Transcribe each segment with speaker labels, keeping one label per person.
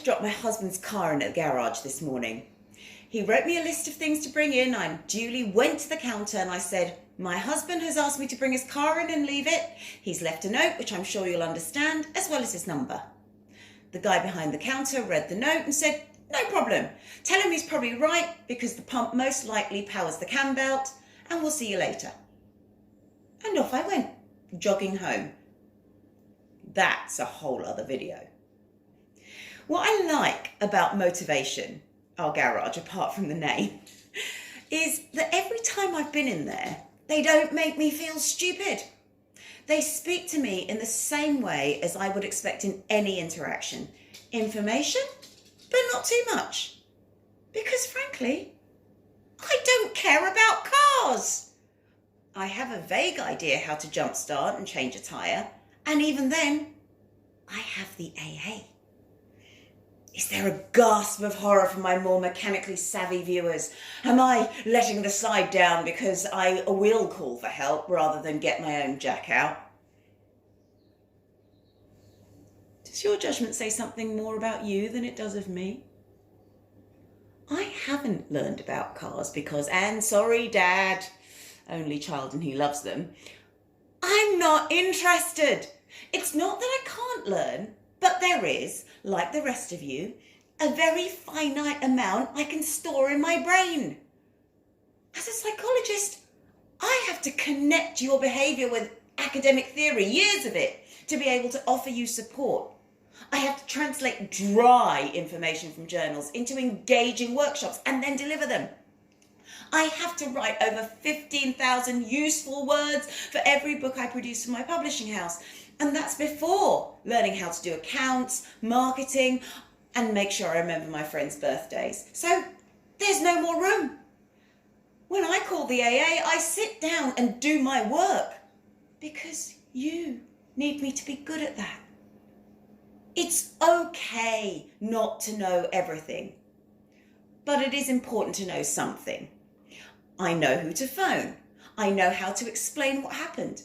Speaker 1: drop my husband's car in at the garage this morning. He wrote me a list of things to bring in. I duly went to the counter and I said, my husband has asked me to bring his car in and leave it. He's left a note, which I'm sure you'll understand, as well as his number. The guy behind the counter read the note and said, no problem. Tell him he's probably right because the pump most likely powers the cam belt, and we'll see you later. And off I went, jogging home. That's a whole other video. What I like about Motivation, our garage, apart from the name, is that every time I've been in there, they don't make me feel stupid. They speak to me in the same way as I would expect in any interaction. Information, but not too much. Because frankly, I don't care about cars. I have a vague idea how to jumpstart and change a tyre, and even then, I have the AA. Is there a gasp of horror from my more mechanically savvy viewers? Am I letting the slide down because I will call for help rather than get my own jack out? Does your judgment say something more about you than it does of me? I haven't learned about cars because, and sorry, Dad, only child and he loves them, I'm not interested. It's not that I can't learn, but there is, like the rest of you, a very finite amount I can store in my brain. As a psychologist, I have to connect your behaviour with academic theory, years of it, to be able to offer you support. I have to translate dry information from journals into engaging workshops and then deliver them. I have to write over 15,000 useful words for every book I produce for my publishing house. And that's before learning how to do accounts, marketing, and make sure I remember my friends' birthdays. So there's no more room. When I call the AA, I sit down and do my work because you need me to be good at that. It's okay not to know everything, but it is important to know something. I know who to phone. I know how to explain what happened.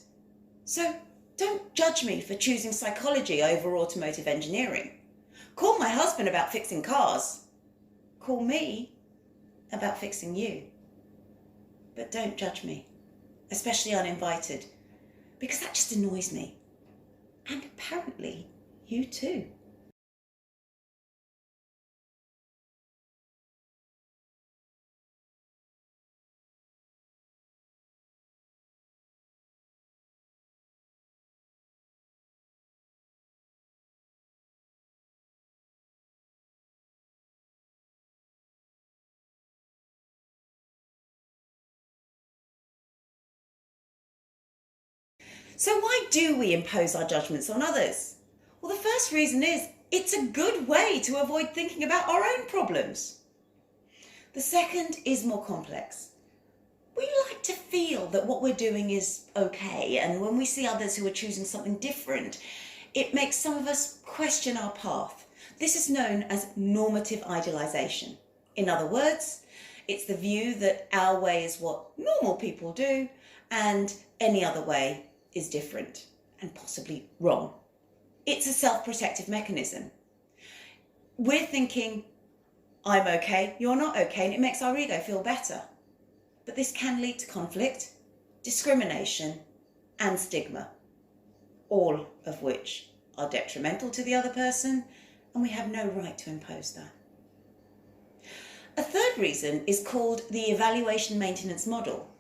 Speaker 1: So don't judge me for choosing psychology over automotive engineering. Call my husband about fixing cars. Call me about fixing you. But don't judge me, especially uninvited, because that just annoys me. And apparently, you too. So why do we impose our judgments on others? Well, the first reason is it's a good way to avoid thinking about our own problems. The second is more complex. We like to feel that what we're doing is okay, and when we see others who are choosing something different, it makes some of us question our path. This is known as normative idealization. In other words, it's the view that our way is what normal people do and any other way is different and possibly wrong. It's a self-protective mechanism. We're thinking, I'm okay, you're not okay, and it makes our ego feel better. But this can lead to conflict, discrimination, and stigma, all of which are detrimental to the other person, and we have no right to impose that. A third reason is called the evaluation maintenance model.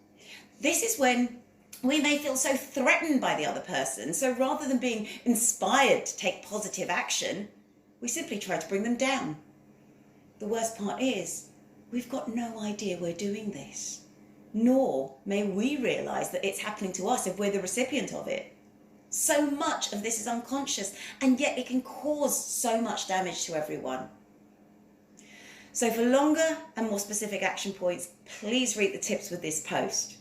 Speaker 1: This is when we may feel so threatened by the other person, so rather than being inspired to take positive action, we simply try to bring them down. The worst part is, we've got no idea we're doing this, nor may we realise that it's happening to us if we're the recipient of it. So much of this is unconscious, and yet it can cause so much damage to everyone. So for longer and more specific action points, please read the tips with this post.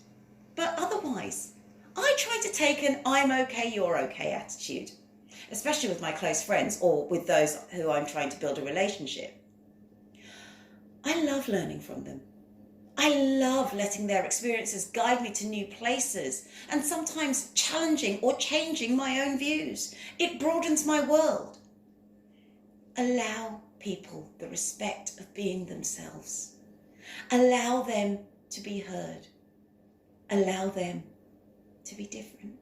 Speaker 1: But otherwise, I try to take an I'm okay, you're okay attitude, especially with my close friends or with those who I'm trying to build a relationship. I love learning from them. I love letting their experiences guide me to new places and sometimes challenging or changing my own views. It broadens my world. Allow people the respect of being themselves. Allow them to be heard. Allow them to be different.